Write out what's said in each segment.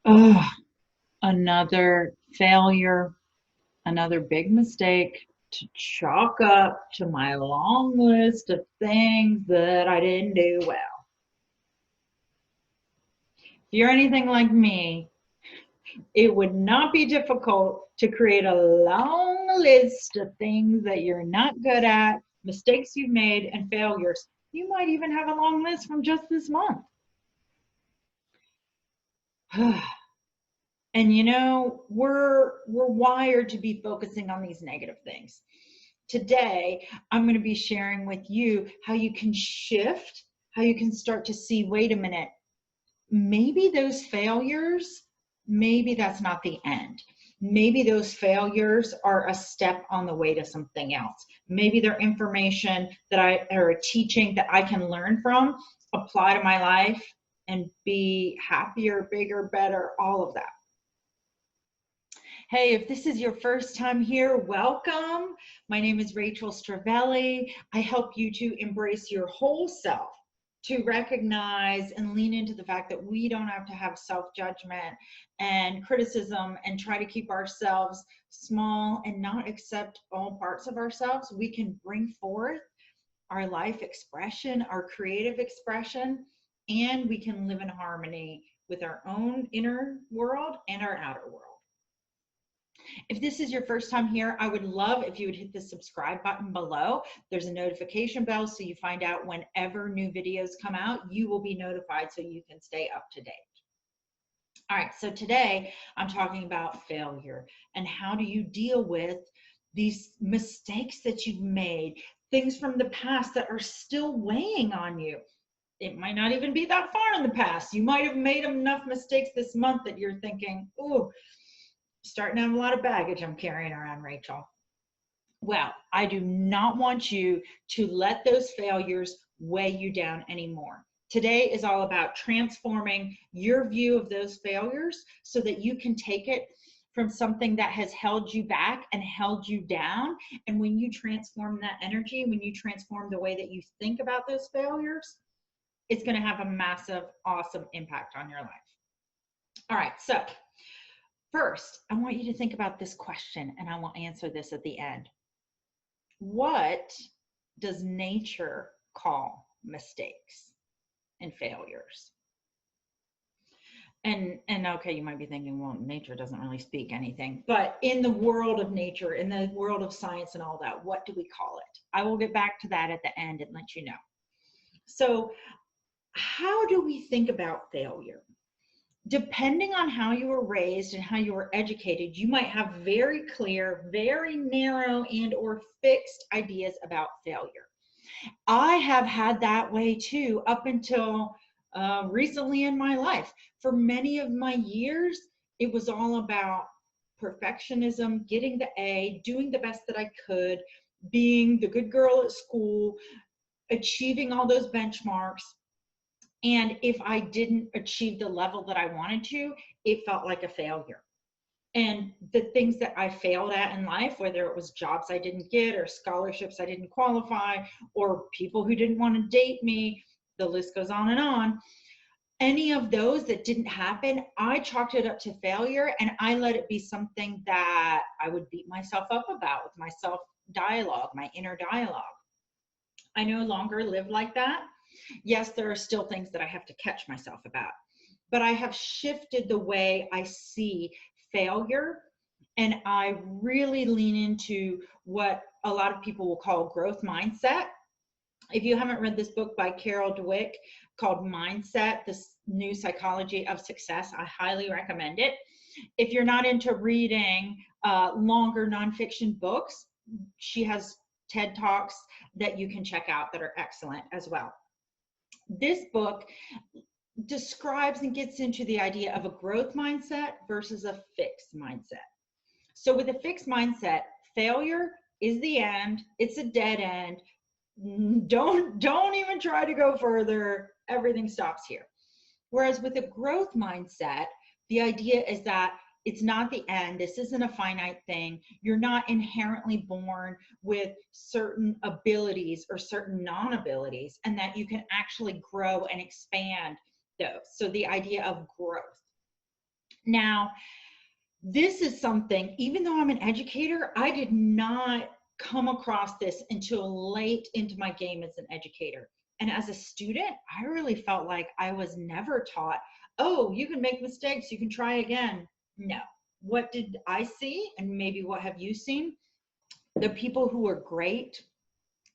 Oh, another failure, another big mistake to chalk up to my long list of things that I didn't do well. If you're anything like me, it would not be difficult to create a long list of things that you're not good at, mistakes you've made, and failures. You might even have a long list from just this month. And we're wired to be focusing on these negative things. Today, I'm going to be sharing with you how you can shift, how you can start to see, wait a minute, maybe those failures, maybe that's not the end. Maybe those failures are a step on the way to something else. Maybe they're information or a teaching that I can learn from, apply to my life, and be happier, bigger, better, all of that. Hey, if this is your first time here, welcome. My name is Rachel Stravelli. I help you to embrace your whole self, to recognize and lean into the fact that we don't have to have self-judgment and criticism and try to keep ourselves small and not accept all parts of ourselves. We can bring forth our life expression, our creative expression, and we can live in harmony with our own inner world and our outer world. If this is your first time here, I would love if you would hit the subscribe button below. There's a notification bell so you find out whenever new videos come out. You will be notified so you can stay up to date. All right, so today I'm talking about failure and how do you deal with these mistakes that you've made, things from the past that are still weighing on you. It might not even be that far in the past. You might have made enough mistakes this month that you're thinking, oh, starting to have a lot of baggage I'm carrying around, Rachel. Well, I do not want you to let those failures weigh you down anymore. Today is all about transforming your view of those failures so that you can take it from something that has held you back and held you down. And when you transform that energy, when you transform the way that you think about those failures, it's going to have a massive, awesome impact on your life. All right, so first, I want you to think about this question, and I will answer this at the end. What does nature call mistakes and failures? And okay, you might be thinking, well, nature doesn't really speak anything. But in the world of nature, in the world of science and all that, what do we call it? I will get back to that at the end and let you know. So, how do we think about failure? Depending on how you were raised and how you were educated, you might have very clear, very narrow and or fixed ideas about failure. I have had that way too up until recently in my life. For many of my years, it was all about perfectionism, getting the A, doing the best that I could, being the good girl at school, achieving all those benchmarks. And if I didn't achieve the level that I wanted to, it felt like a failure. And the things that I failed at in life, whether it was jobs I didn't get or scholarships I didn't qualify or people who didn't want to date me, the list goes on and on. Any of those that didn't happen, I chalked it up to failure and I let it be something that I would beat myself up about with my self dialogue, my inner dialogue. I no longer live like that. Yes, there are still things that I have to catch myself about, but I have shifted the way I see failure, and I really lean into what a lot of people will call growth mindset. If you haven't read this book by Carol Dweck called Mindset, This New Psychology of Success, I highly recommend it. If you're not into reading longer nonfiction books, she has TED Talks that you can check out that are excellent as well. This book describes and gets into the idea of a growth mindset versus a fixed mindset. So with a fixed mindset, failure is the end. It's a dead end. Don't even try to go further. Everything stops here. Whereas with a growth mindset, the idea is that it's not the end. This isn't a finite thing. You're not inherently born with certain abilities or certain non-abilities, and that you can actually grow and expand those. So the idea of growth. Now, this is something, even though I'm an educator, I did not come across this until late into my game as an educator. And as a student, I really felt like I was never taught, oh, you can make mistakes, you can try again. No. What did I see? And maybe what have you seen? The people who were great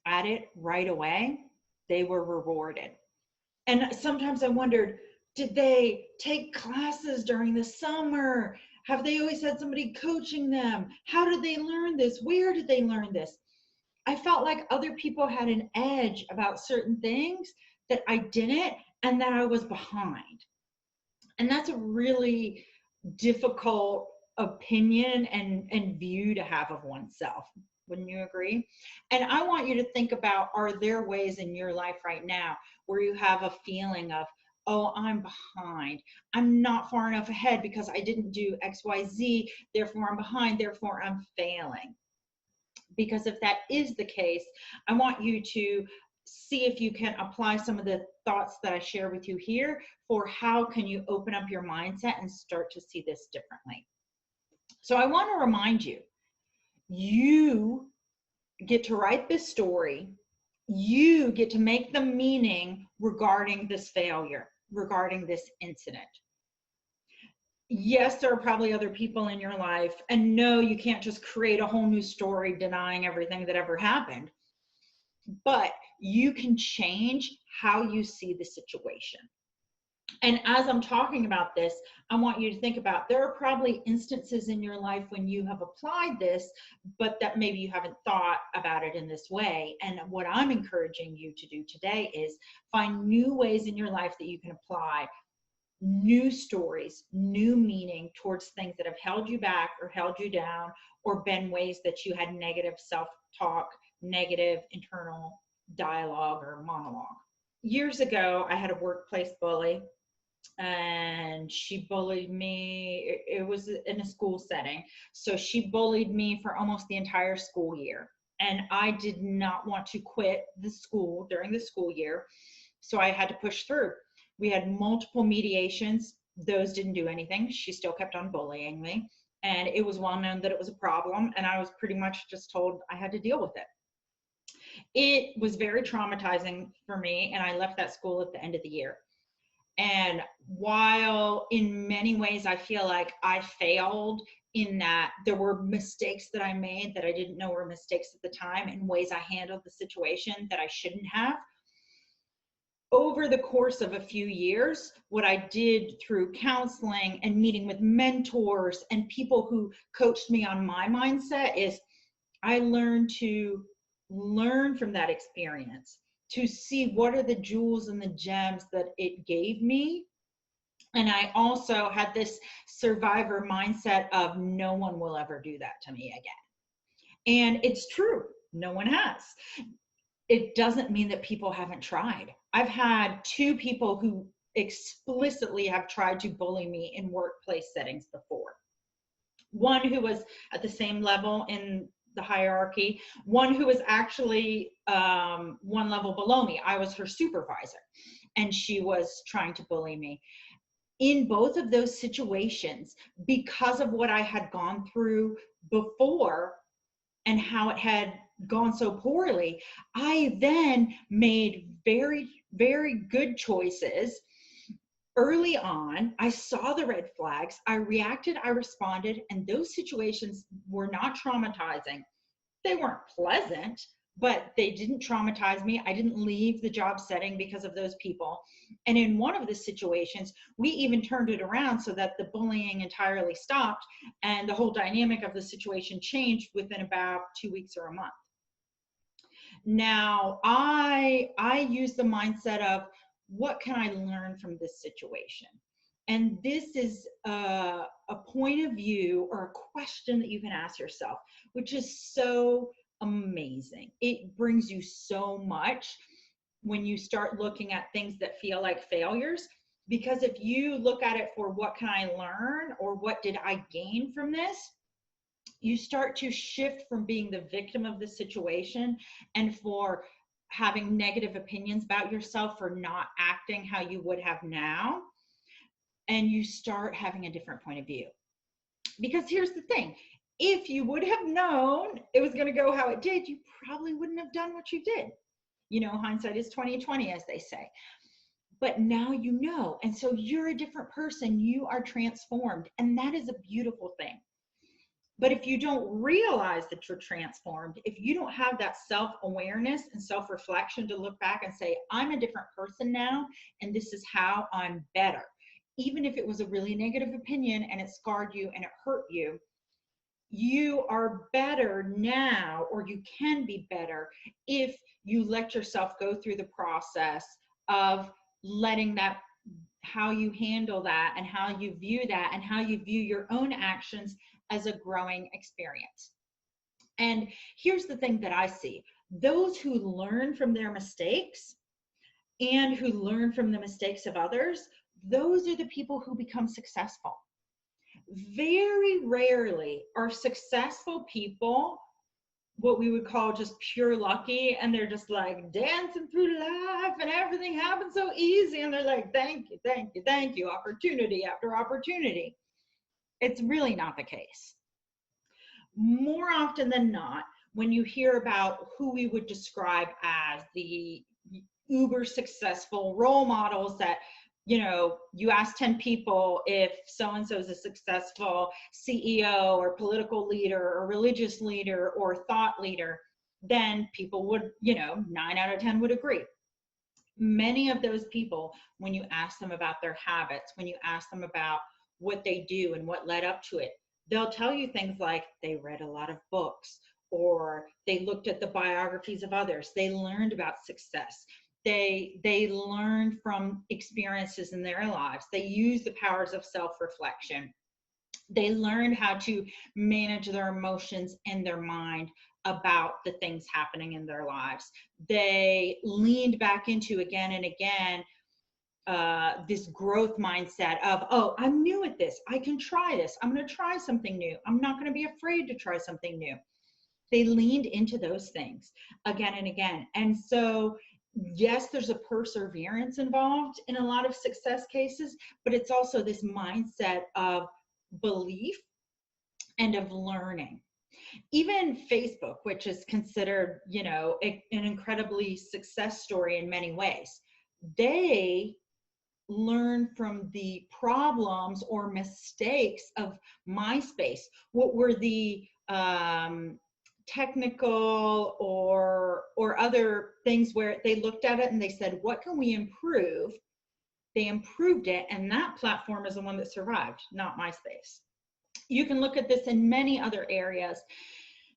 at it right away, they were rewarded. And sometimes I wondered, did they take classes during the summer? Have they always had somebody coaching them? How did they learn this? Where did they learn this? I felt like other people had an edge about certain things that I didn't, and that I was behind. And that's a really difficult opinion and view to have of oneself. Wouldn't you agree? And I want you to think about, are there ways in your life right now where you have a feeling of, oh, I'm behind. I'm not far enough ahead because I didn't do XYZ, therefore I'm behind, therefore I'm failing. Because if that is the case, I want you to see if you can apply some of the thoughts that I share with you here for how can you open up your mindset and start to see this differently. So I want to remind you, you get to write this story. You get to make the meaning regarding this failure, regarding this incident. Yes, there are probably other people in your life, and no, you can't just create a whole new story denying everything that ever happened, but you can change how you see the situation. And as I'm talking about this, I want you to think about, there are probably instances in your life when you have applied this, but that maybe you haven't thought about it in this way. And what I'm encouraging you to do today is find new ways in your life that you can apply new stories, new meaning towards things that have held you back or held you down, or been ways that you had negative self-talk, negative internal dialogue or monologue. Years ago, I had a workplace bully, and she bullied me. It was in a school setting. So she bullied me for almost the entire school year. And I did not want to quit the school during the school year. So I had to push through. We had multiple mediations. Those didn't do anything. She still kept on bullying me. And it was well known that it was a problem. And I was pretty much just told I had to deal with it. It was very traumatizing for me. And I left that school at the end of the year. And while in many ways I feel like I failed in that there were mistakes that I made that I didn't know were mistakes at the time, and ways I handled the situation that I shouldn't have, over the course of a few years, what I did through counseling and meeting with mentors and people who coached me on my mindset is I learned to learn from that experience, to see what are the jewels and the gems that it gave me. And I also had this survivor mindset of no one will ever do that to me again. And it's true, no one has. It doesn't mean that people haven't tried. I've had two people who explicitly have tried to bully me in workplace settings before. One who was at the same level in the hierarchy, one who was actually one level below me. I was her supervisor, and she was trying to bully me. In both of those situations, because of what I had gone through before and how it had gone so poorly, I then made very, very good choices. Early on, I saw the red flags, I reacted, I responded, and those situations were not traumatizing. They weren't pleasant, but they didn't traumatize me. I didn't leave the job setting because of those people. And in one of the situations, we even turned it around so that the bullying entirely stopped, and the whole dynamic of the situation changed within about 2 weeks or a month. Now, I use the mindset of, what can I learn from this situation? And this is a point of view or a question that you can ask yourself, which is so amazing. It brings you so much when you start looking at things that feel like failures. Because if you look at it for what can I learn or what did I gain from this, you start to shift from being the victim of the situation and for having negative opinions about yourself for not acting how you would have now. and you start having a different point of view. Because here's the thing, if you would have known it was going to go how it did, you probably wouldn't have done what you did. Hindsight is 20/20, as they say. But now you know, and so you're a different person. You are transformed, and that is a beautiful thing. But if you don't realize that you're transformed, if you don't have that self-awareness and self-reflection to look back and say, I'm a different person now, and this is how I'm better, even if it was a really negative opinion and it scarred you and it hurt you, you are better now, or you can be better if you let yourself go through the process of letting that, how you handle that and how you view that and how you view your own actions as a growing experience. And here's the thing that I see. Those who learn from their mistakes and who learn from the mistakes of others, those are the people who become successful. Very rarely are successful people what we would call just pure lucky, and they're just like dancing through life and everything happens so easy, and they're like, thank you, thank you, thank you, opportunity after opportunity. It's really not the case. More often than not, when you hear about who we would describe as the uber successful role models that, you ask 10 people if so-and-so is a successful CEO or political leader or religious leader or thought leader, then people would, 9 out of 10 would agree. Many of those people, when you ask them about their habits, when you ask them about what they do and what led up to it, they'll tell you things like they read a lot of books, or they looked at the biographies of others, they learned about success, they learned from experiences in their lives, they used the powers of self-reflection, they learned how to manage their emotions and their mind about the things happening in their lives. They leaned back into, again and again, this growth mindset of, oh, I'm new at this, I can try this, I'm going to try something new, I'm not going to be afraid to try something new. They leaned into those things again and again. And so yes, there's a perseverance involved in a lot of success cases, but it's also this mindset of belief and of learning. Even Facebook, which is considered, an incredibly success story in many ways, they learn from the problems or mistakes of MySpace. What were the technical or other things where they looked at it and they said, what can we improve? They improved it, and that platform is the one that survived, not MySpace. You can look at this in many other areas,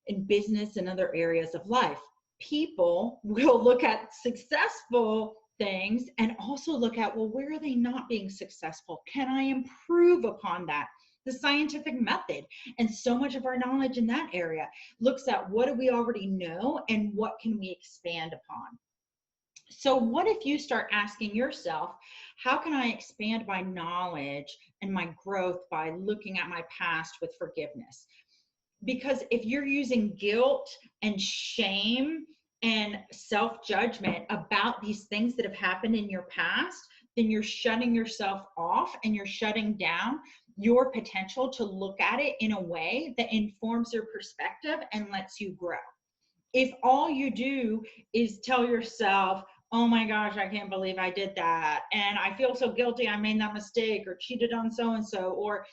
in business and other areas of life. People will look at successful things and also look at, well, where are they not being successful? Can I improve upon that? The scientific method and so much of our knowledge in that area looks at what do we already know and what can we expand upon. So what if you start asking yourself, how can I expand my knowledge and my growth by looking at my past with forgiveness? Because if you're using guilt and shame and self-judgment about these things that have happened in your past, then you're shutting yourself off and you're shutting down your potential to look at it in a way that informs your perspective and lets you grow. If all you do is tell yourself, oh my gosh, I can't believe I did that, and I feel so guilty I made that mistake, or cheated on so-and-so, or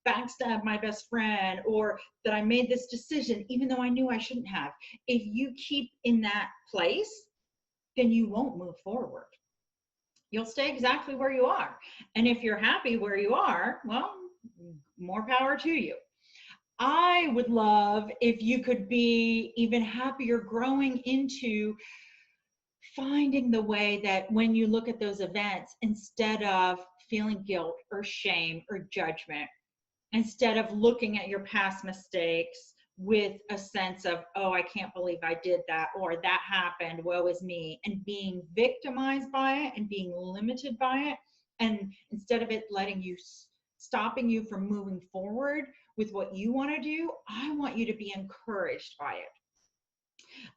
backstabbed my best friend, or that I made this decision even though I knew I shouldn't have. If you keep in that place, then you won't move forward. You'll stay exactly where you are. And if you're happy where you are, well, more power to you. I would love if you could be even happier growing into finding the way that when you look at those events, instead of feeling guilt or shame or judgment, instead of looking at your past mistakes with a sense of, oh, I can't believe I did that, or that happened, woe is me, and being victimized by it and being limited by it, and instead of it stopping you from moving forward with what you want to do, I want you to be encouraged by it.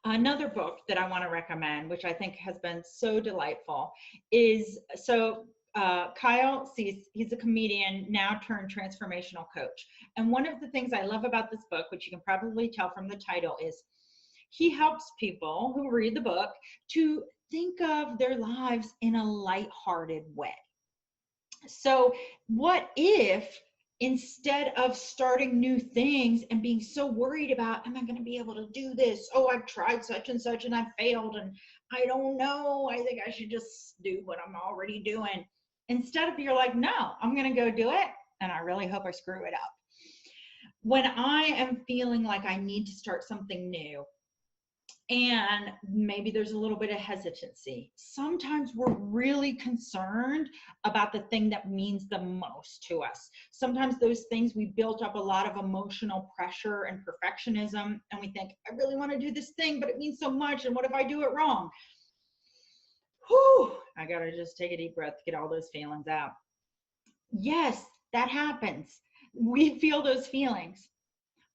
Another book that I want to recommend, which I think has been so delightful, is, so Kyle sees, he's a comedian now turned transformational coach. And one of the things I love about this book, which you can probably tell from the title, is he helps people who read the book to think of their lives in a lighthearted way. So, what if instead of starting new things and being so worried about, am I going to be able to do this? Oh, I've tried such and such and I've failed and I don't know. I think I should just do what I'm already doing. Instead of you're like, no, I'm going to go do it. And I really hope I screw it up. When I am feeling like I need to start something new, and maybe there's a little bit of hesitancy. Sometimes we're really concerned about the thing that means the most to us. Sometimes those things, we built up a lot of emotional pressure and perfectionism, and we think, I really want to do this thing, but it means so much, and what if I do it wrong? Whew, I gotta just take a deep breath to get all those feelings out. Yes, that happens. We feel those feelings.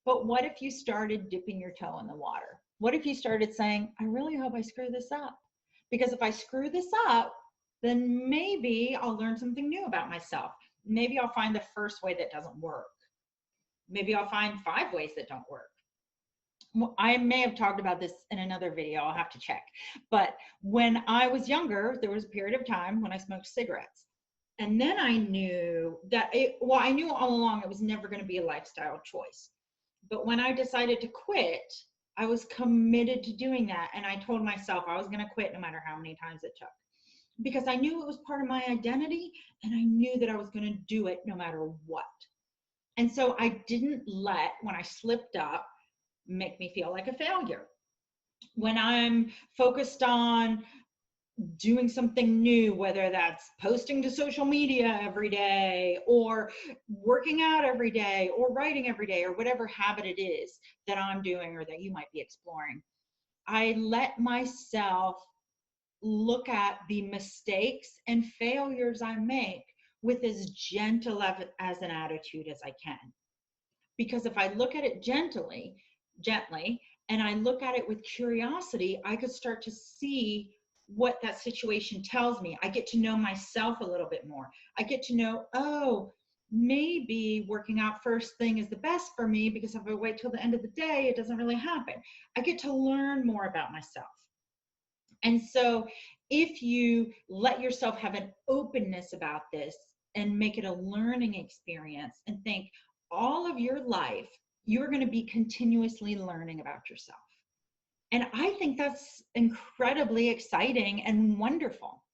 But what if you started dipping your toe in the water? What if you started saying, I really hope I screw this up? Because if I screw this up, then maybe I'll learn something new about myself. Maybe I'll find the first way that doesn't work. Maybe I'll find 5 ways that don't work. I may have talked about this in another video, I'll have to check. But when I was younger, there was a period of time when I smoked cigarettes. And then I knew that, I knew all along it was never going to be a lifestyle choice. But when I decided to quit, I was committed to doing that. And I told myself I was going to quit no matter how many times it took. Because I knew it was part of my identity and I knew that I was going to do it no matter what. And so I didn't let, when I slipped up, make me feel like a failure. When I'm focused on doing something new, whether that's posting to social media every day or working out every day or writing every day or whatever habit it is that I'm doing or that you might be exploring, I let myself look at the mistakes and failures I make with as gentle as an attitude as I can. Because if I look at it gently, and I look at it with curiosity, I could start to see what that situation tells me. I get to know myself a little bit more. I get to know, oh, maybe working out first thing is the best for me because if I wait till the end of the day, it doesn't really happen. I get to learn more about myself. And so if you let yourself have an openness about this and make it a learning experience and think all of your life, you're going to be continuously learning about yourself. And I think that's incredibly exciting and wonderful.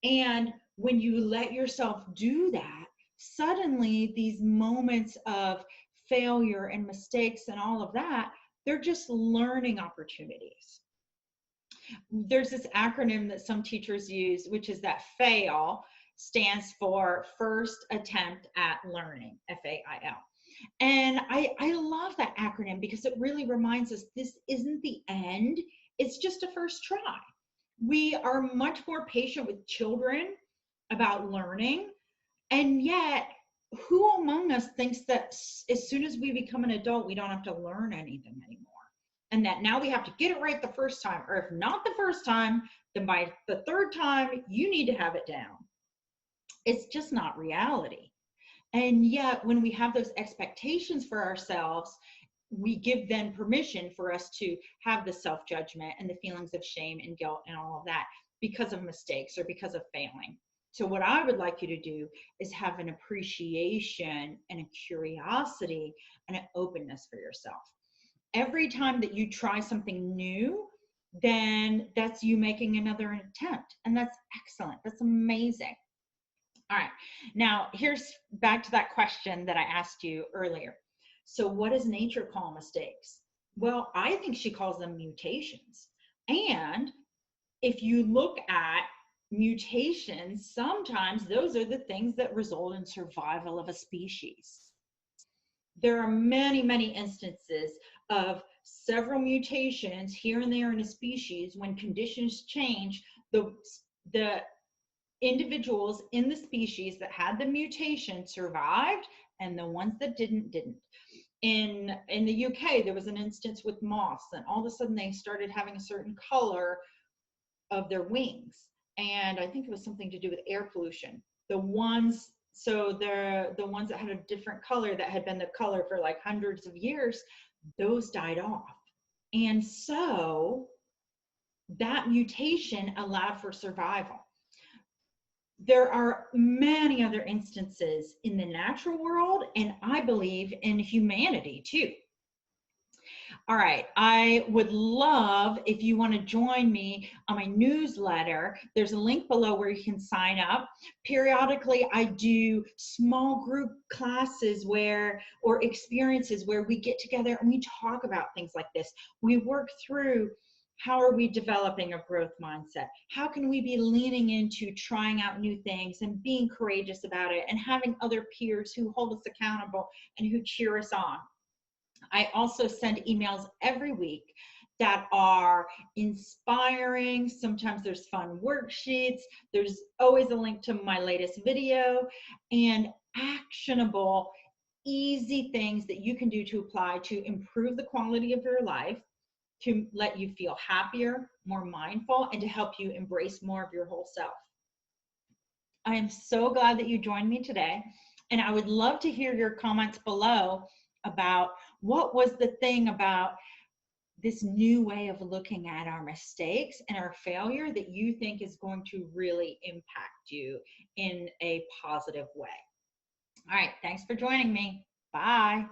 And when you let yourself do that, suddenly these moments of failure and mistakes and all of that, they're just learning opportunities. There's this acronym that some teachers use, which is that FAIL stands for first attempt at learning, FAIL. And I love that acronym because it really reminds us this isn't the end, it's just a first try. We are much more patient with children about learning, and yet who among us thinks that as soon as we become an adult, we don't have to learn anything anymore? And that now we have to get it right the first time, or if not the first time, then by the 3rd time, you need to have it down. It's just not reality. And yet, when we have those expectations for ourselves, we give then permission for us to have the self-judgment and the feelings of shame and guilt and all of that because of mistakes or because of failing. So what I would like you to do is have an appreciation and a curiosity and an openness for yourself. Every time that you try something new, then that's you making another attempt. And that's excellent. That's amazing. All right. Now, here's back to that question that I asked you earlier. So what does nature call mistakes? Well, I think she calls them mutations. And if you look at mutations, sometimes those are the things that result in survival of a species. There are many, many instances of several mutations here and there in a species. When conditions change, the individuals in the species that had the mutation survived, and the ones that didn't. In the UK, there was an instance with moths, and all of a sudden they started having a certain color of their wings. and I think it was something to do with air pollution. The ones, so the ones that had a different color, that had been the color for like hundreds of years, those died off. And so that mutation allowed for survival. There are many other instances in the natural world, and I believe in humanity too. All right, I would love if you want to join me on my newsletter. There's a link below where you can sign up. Periodically, I do small group classes or experiences where we get together and we talk about things like this. We work through, how are we developing a growth mindset? How can we be leaning into trying out new things and being courageous about it, and having other peers who hold us accountable and who cheer us on? I also send emails every week that are inspiring. Sometimes there's fun worksheets. There's always a link to my latest video, and actionable, easy things that you can do to apply to improve the quality of your life, to let you feel happier, more mindful, and to help you embrace more of your whole self. I am so glad that you joined me today, and I would love to hear your comments below about what was the thing about this new way of looking at our mistakes and our failure that you think is going to really impact you in a positive way. All right, thanks for joining me. Bye.